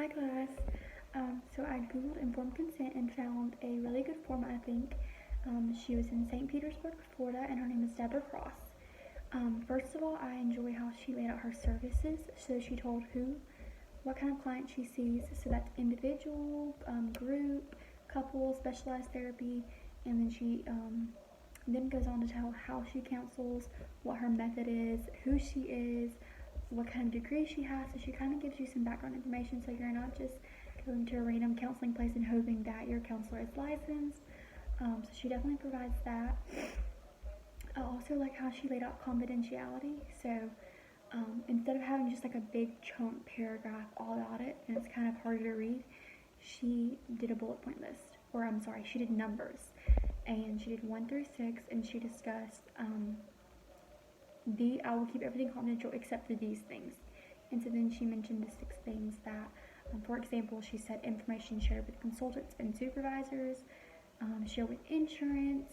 Hi class. So I googled informed consent and found a really good form, I think. She was in St. Petersburg, Florida, and her name is Deborah Cross. First of all, I enjoy how she laid out her services. So she told what kind of client she sees. So that's individual, group, couple, specialized therapy, and then she then goes on to tell how she counsels, what her method is, who she is, what kind of degree she has. So she kind of gives you some background information, so you're not just going to a random counseling place and hoping that your counselor is licensed. So she definitely provides that. I also like how she laid out confidentiality. So instead of having just like a big chunk paragraph all about it, and it's kind of harder to read, she did a bullet point list. Or I'm sorry, she did numbers. And she did 1 through 6, and she discussed I will keep everything confidential except for these things. And so then she mentioned the 6 things that, for example, she said information shared with consultants and supervisors, share with insurance,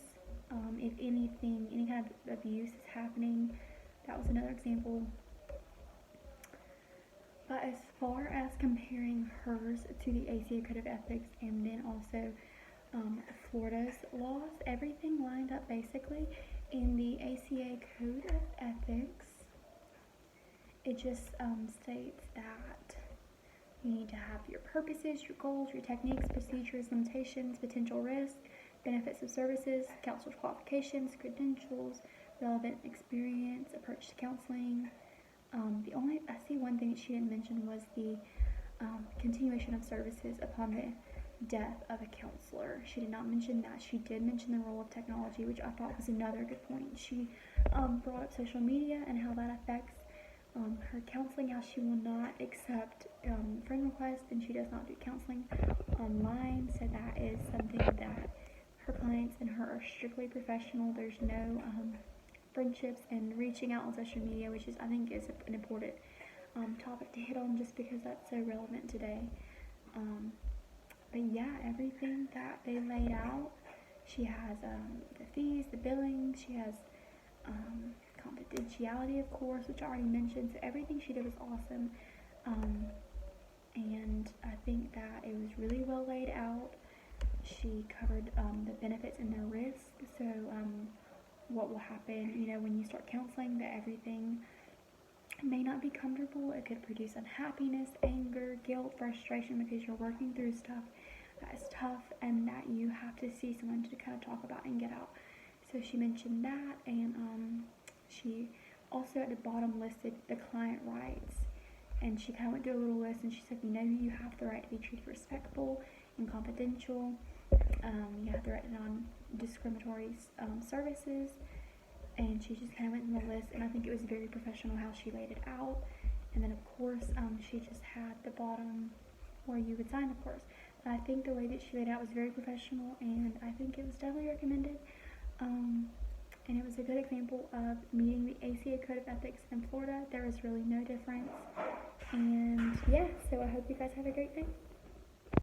if anything, any kind of abuse is happening. That was another example. But as far as comparing hers to the ACA Code of Ethics and then also Florida's laws, everything lined up basically. In the ACA Code of Ethics, it just states that you need to have your purposes, your goals, your techniques, procedures, limitations, potential risk, benefits of services, counselor's qualifications, credentials, relevant experience, approach to counseling. I see one thing that she didn't mention was the continuation of services upon the death of a counselor. She did not mention that. She did mention the role of technology, which I thought was another good point. She brought up social media and how that affects her counseling, how she will not accept friend requests, and she does not do counseling online. So that is something that her clients and her are strictly professional. There's no friendships and reaching out on social media, which I think is an important topic to hit on just because that's so relevant today. But yeah, everything that they laid out, she has the fees, the billing, she has confidentiality, of course, which I already mentioned. So everything she did was awesome. And I think that it was really well laid out. She covered the benefits and the risks. So what will happen, when you start counseling, that everything may not be comfortable. It could produce unhappiness, anger, guilt, frustration because you're working through stuff that is tough and that you have to see someone to kind of talk about and get out. So she mentioned that, and she also at the bottom listed the client rights, and she kind of went through a little list, and she said, you have the right to be treated respectful and confidential. You have the right to non-discriminatory services. And she just kind of went in the list, and I think it was very professional how she laid it out. And then, of course, she just had the bottom where you would sign, of course. But I think the way that she laid it out was very professional, and I think it was definitely recommended. And it was a good example of meeting the ACA Code of Ethics in Florida. There was really no difference. And yeah, so I hope you guys have a great day.